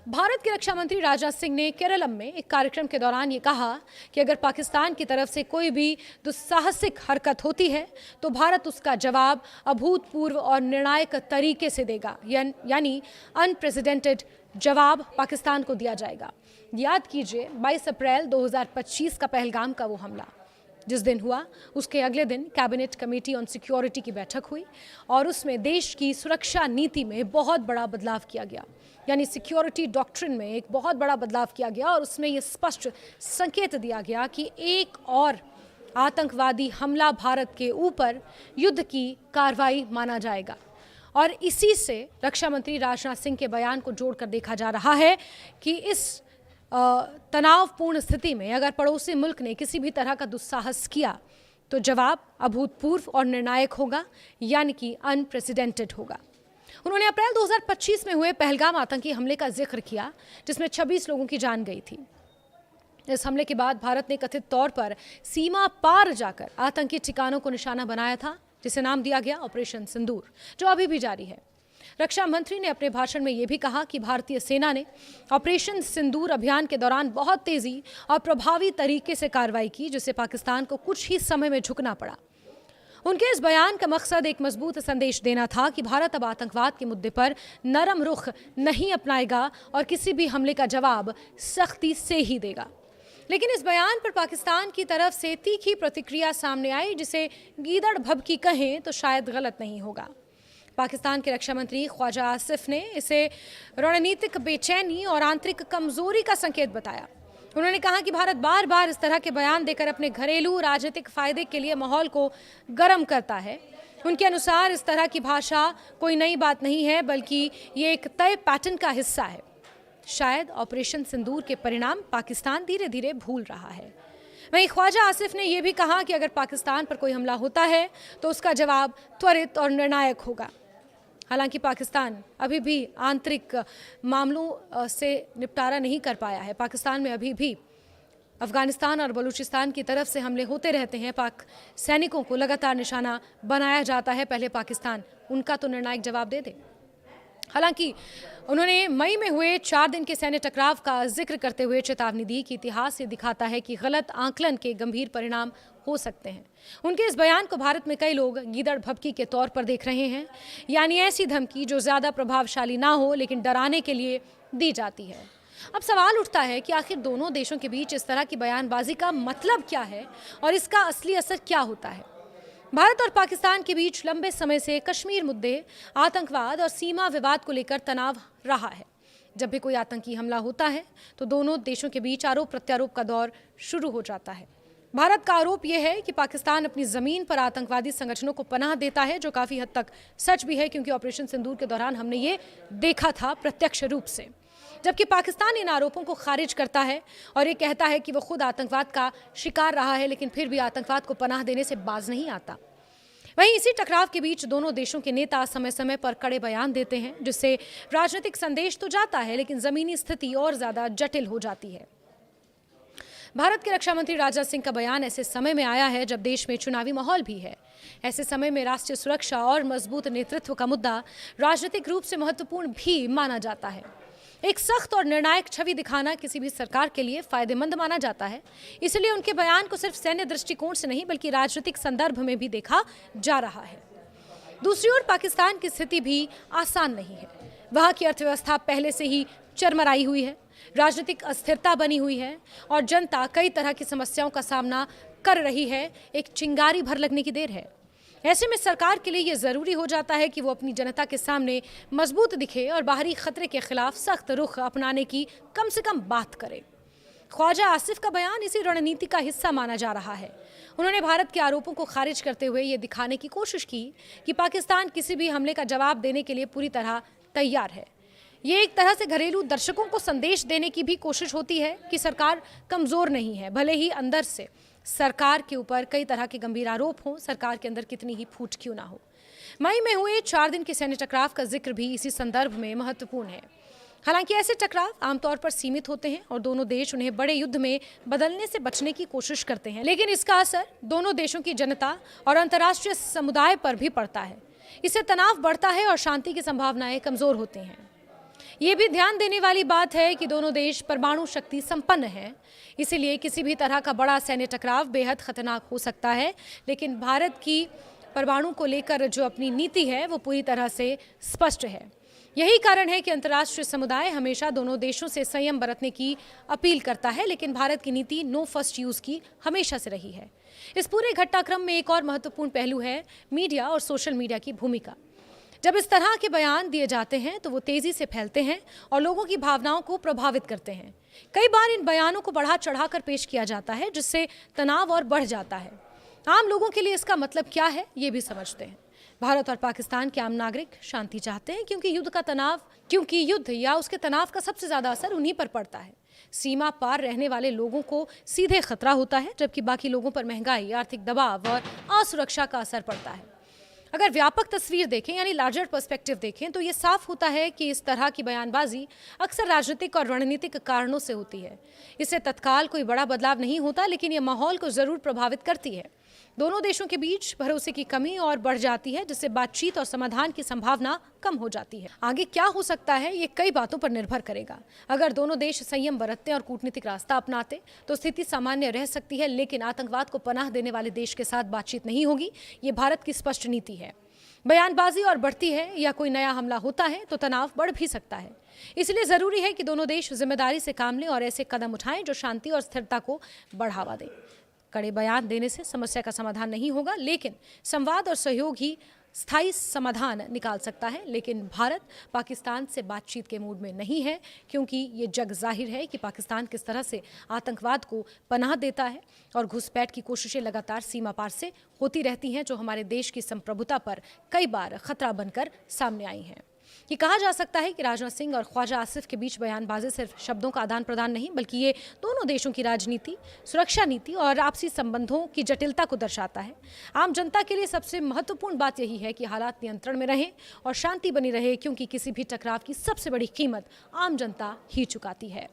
भारत के रक्षा मंत्री राजनाथ सिंह ने केरलम में एक कार्यक्रम के दौरान ये कहा कि अगर पाकिस्तान की तरफ से कोई भी दुस्साहसिक हरकत होती है तो भारत उसका जवाब अभूतपूर्व और निर्णायक तरीके से देगा, यानी अनप्रेसिडेंटेड जवाब पाकिस्तान को दिया जाएगा। याद कीजिए 22 अप्रैल 2025 का पहलगाम का वो हमला जिस दिन हुआ, उसके अगले दिन कैबिनेट कमेटी ऑन सिक्योरिटी की बैठक हुई और उसमें देश की सुरक्षा नीति में बहुत बड़ा बदलाव किया गया, यानी सिक्योरिटी डॉक्ट्रिन में एक बहुत बड़ा बदलाव किया गया और उसमें यह स्पष्ट संकेत दिया गया कि एक और आतंकवादी हमला भारत के ऊपर युद्ध की कार्रवाई माना जाएगा। और इसी से रक्षा मंत्री राजनाथ सिंह के बयान को जोड़कर देखा जा रहा है कि इस तनावपूर्ण स्थिति में अगर पड़ोसी मुल्क ने किसी भी तरह का दुस्साहस किया तो जवाब अभूतपूर्व और निर्णायक होगा, यानी कि अनप्रेसिडेंटेड होगा। उन्होंने अप्रैल 2025 में हुए पहलगाम आतंकी हमले का जिक्र किया जिसमें 26 लोगों की जान गई थी। इस हमले के बाद भारत ने कथित तौर पर सीमा पार जाकर आतंकी ठिकानों को निशाना बनाया था, जिसे नाम दिया गया ऑपरेशन सिंदूर, जो अभी भी जारी है। रक्षा मंत्री ने अपने भाषण में यह भी कहा कि भारतीय सेना ने ऑपरेशन सिंदूर अभियान के दौरान बहुत तेजी और प्रभावी तरीके से कार्रवाई की, जिससे पाकिस्तान को कुछ ही समय में झुकना पड़ा। उनके इस बयान का मकसद एक मजबूत संदेश देना था कि भारत अब आतंकवाद के मुद्दे पर नरम रुख नहीं अपनाएगा और किसी भी हमले का जवाब सख्ती से ही देगा। लेकिन इस बयान पर पाकिस्तान की तरफ से तीखी प्रतिक्रिया सामने आई, जिसे गीदड़ भभकी कहें तो शायद गलत नहीं होगा। पाकिस्तान के रक्षा मंत्री ख्वाजा आसिफ ने इसे रणनीतिक बेचैनी और आंतरिक कमजोरी का संकेत बताया। उन्होंने कहा कि भारत बार बार इस तरह के बयान देकर अपने घरेलू राजनीतिक फायदे के लिए माहौल को गर्म करता है। उनके अनुसार इस तरह की भाषा कोई नई बात नहीं है, बल्कि ये एक तय पैटर्न का हिस्सा है। शायद ऑपरेशन सिंदूर के परिणाम पाकिस्तान धीरे धीरे भूल रहा है। वहीं ख्वाजा आसिफ ने यह भी कहा कि अगर पाकिस्तान पर कोई हमला होता है तो उसका जवाब त्वरित और निर्णायक होगा। हालांकि पाकिस्तान अभी भी आंतरिक मामलों से निपटारा नहीं कर पाया है। पाकिस्तान में अभी भी अफगानिस्तान और बलूचिस्तान की तरफ से हमले होते रहते हैं। पाक सैनिकों को लगातार निशाना बनाया जाता है। पहले पाकिस्तान उनका तो निर्णायक जवाब दे दे। हालांकि उन्होंने मई में हुए 4 दिन के सैन्य टकराव का जिक्र करते हुए चेतावनी दी कि इतिहास ये दिखाता है कि गलत आकलन के गंभीर परिणाम हो सकते हैं। उनके इस बयान को भारत में कई लोग गीदड़ भभकी के तौर पर देख रहे हैं, यानी ऐसी धमकी जो ज़्यादा प्रभावशाली ना हो लेकिन डराने के लिए दी जाती है। अब सवाल उठता है कि आखिर दोनों देशों के बीच इस तरह की बयानबाजी का मतलब क्या है और इसका असली असर क्या होता है। भारत और पाकिस्तान के बीच लंबे समय से कश्मीर मुद्दे, आतंकवाद और सीमा विवाद को लेकर तनाव रहा है। जब भी कोई आतंकी हमला होता है तो दोनों देशों के बीच आरोप प्रत्यारोप का दौर शुरू हो जाता है। भारत का आरोप यह है कि पाकिस्तान अपनी जमीन पर आतंकवादी संगठनों को पनाह देता है, जो काफी हद तक सच भी है, क्योंकि ऑपरेशन सिंदूर के दौरान हमने ये देखा था प्रत्यक्ष रूप से। जबकि पाकिस्तान इन आरोपों को खारिज करता है और ये कहता है कि वो खुद आतंकवाद का शिकार रहा है, लेकिन फिर भी आतंकवाद को पनाह देने से बाज नहीं आता। वहीं इसी टकराव के बीच दोनों देशों के नेता समय समय पर कड़े बयान देते हैं, जिससे राजनीतिक संदेश तो जाता है लेकिन जमीनी स्थिति और ज्यादा जटिल हो जाती है। भारत के रक्षा मंत्री राजनाथ सिंह का बयान ऐसे समय में आया है जब देश में चुनावी माहौल भी है। ऐसे समय में राष्ट्रीय सुरक्षा और मजबूत नेतृत्व का मुद्दा राजनीतिक रूप से महत्वपूर्ण भी माना जाता है। एक सख्त और निर्णायक छवि दिखाना किसी भी सरकार के लिए फायदेमंद माना जाता है। इसलिए उनके बयान को सिर्फ सैन्य दृष्टिकोण से नहीं बल्कि राजनीतिक संदर्भ में भी देखा जा रहा है। दूसरी ओर पाकिस्तान की स्थिति भी आसान नहीं है। वहां की अर्थव्यवस्था पहले से ही चरमराई हुई है, राजनीतिक अस्थिरता बनी हुई है और जनता कई तरह की समस्याओं का सामना कर रही है। एक चिंगारी भर लगने की देर है। ऐसे में सरकार के लिए यह जरूरी हो जाता है कि वो अपनी जनता के सामने मजबूत दिखे और बाहरी खतरे के खिलाफ सख्त रुख अपनाने की कम से कम बात करे। ख्वाजा आसिफ का बयान इसी रणनीति का हिस्सा माना जा रहा है। उन्होंने भारत के आरोपों को खारिज करते हुए ये दिखाने की कोशिश की कि पाकिस्तान किसी भी हमले का जवाब देने के लिए पूरी तरह तैयार है। ये एक तरह से घरेलू दर्शकों को संदेश देने की भी कोशिश होती है कि सरकार कमजोर नहीं है, भले ही अंदर से सरकार के ऊपर कई तरह के गंभीर आरोप हों, सरकार के अंदर कितनी ही फूट क्यों ना हो। मई में हुए 4 दिन के सैन्य टकराव का जिक्र भी इसी संदर्भ में महत्वपूर्ण है। हालांकि ऐसे टकराव आमतौर पर सीमित होते हैं और दोनों देश उन्हें बड़े युद्ध में बदलने से बचने की कोशिश करते हैं, लेकिन इसका असर दोनों देशों की जनता और अंतर्राष्ट्रीय समुदाय पर भी पड़ता है। इससे तनाव बढ़ता है और शांति की संभावनाएं कमजोर होती हैं। ये भी ध्यान देने वाली बात है कि दोनों देश परमाणु शक्ति संपन्न हैं, इसीलिए किसी भी तरह का बड़ा सैन्य टकराव बेहद खतरनाक हो सकता है। लेकिन भारत की परमाणु को लेकर जो अपनी नीति है वो पूरी तरह से स्पष्ट है। यही कारण है कि अंतर्राष्ट्रीय समुदाय हमेशा दोनों देशों से संयम बरतने की अपील करता है, लेकिन भारत की नीति नो फर्स्ट यूज की हमेशा से रही है। इस पूरे घटनाक्रम में एक और महत्वपूर्ण पहलू है मीडिया और सोशल मीडिया की भूमिका। जब इस तरह के बयान दिए जाते हैं तो वो तेजी से फैलते हैं और लोगों की भावनाओं को प्रभावित करते हैं। कई बार इन बयानों को बढ़ा चढ़ाकर पेश किया जाता है, जिससे तनाव और बढ़ जाता है। आम लोगों के लिए इसका मतलब क्या है ये भी समझते हैं। भारत और पाकिस्तान के आम नागरिक शांति चाहते हैं क्योंकि युद्ध या उसके तनाव का सबसे ज्यादा असर उन्हीं पर पड़ता है। सीमा पार रहने वाले लोगों को सीधे खतरा होता है, जबकि बाकी लोगों पर महंगाई, आर्थिक दबाव और असुरक्षा का असर पड़ता है। अगर व्यापक तस्वीर देखें यानी लार्जर पर्सपेक्टिव देखें तो ये साफ होता है कि इस तरह की बयानबाजी अक्सर राजनीतिक और रणनीतिक कारणों से होती है। इससे तत्काल कोई बड़ा बदलाव नहीं होता, लेकिन ये माहौल को जरूर प्रभावित करती है। दोनों देशों के बीच भरोसे की कमी और बढ़ जाती है, जिससे बातचीत और समाधान की संभावना कम हो जाती है। आगे क्या हो सकता है ये कई बातों पर निर्भर करेगा। अगर दोनों देश संयम बरतते और कूटनीतिक रास्ता अपनाते तो स्थिति सामान्य रह सकती है, लेकिन आतंकवाद को पनाह देने वाले देश के साथ बातचीत नहीं होगी। ये भारत की स्पष्ट नीति है। बयानबाजी और बढ़ती है या कोई नया हमला होता है तो तनाव बढ़ भी सकता है। इसलिए जरूरी है कि दोनों देश जिम्मेदारी से काम लें और ऐसे कदम उठाएं जो शांति और स्थिरता को बढ़ावा दें। कड़े बयान देने से समस्या का समाधान नहीं होगा, लेकिन संवाद और सहयोग ही स्थायी समाधान निकाल सकता है। लेकिन भारत पाकिस्तान से बातचीत के मूड में नहीं है, क्योंकि ये जग जाहिर है कि पाकिस्तान किस तरह से आतंकवाद को पनाह देता है और घुसपैठ की कोशिशें लगातार सीमा पार से होती रहती हैं, जो हमारे देश की संप्रभुता पर कई बार खतरा बनकर सामने आई हैं। ये कहा जा सकता है कि राजनाथ सिंह और ख्वाजा आसिफ के बीच बयानबाजी सिर्फ शब्दों का आदान प्रदान नहीं, बल्कि ये दोनों देशों की राजनीति, सुरक्षा नीति और आपसी संबंधों की जटिलता को दर्शाता है। आम जनता के लिए सबसे महत्वपूर्ण बात यही है कि हालात नियंत्रण में रहें और शांति बनी रहे, क्योंकि किसी भी टकराव की सबसे बड़ी कीमत आम जनता ही चुकाती है।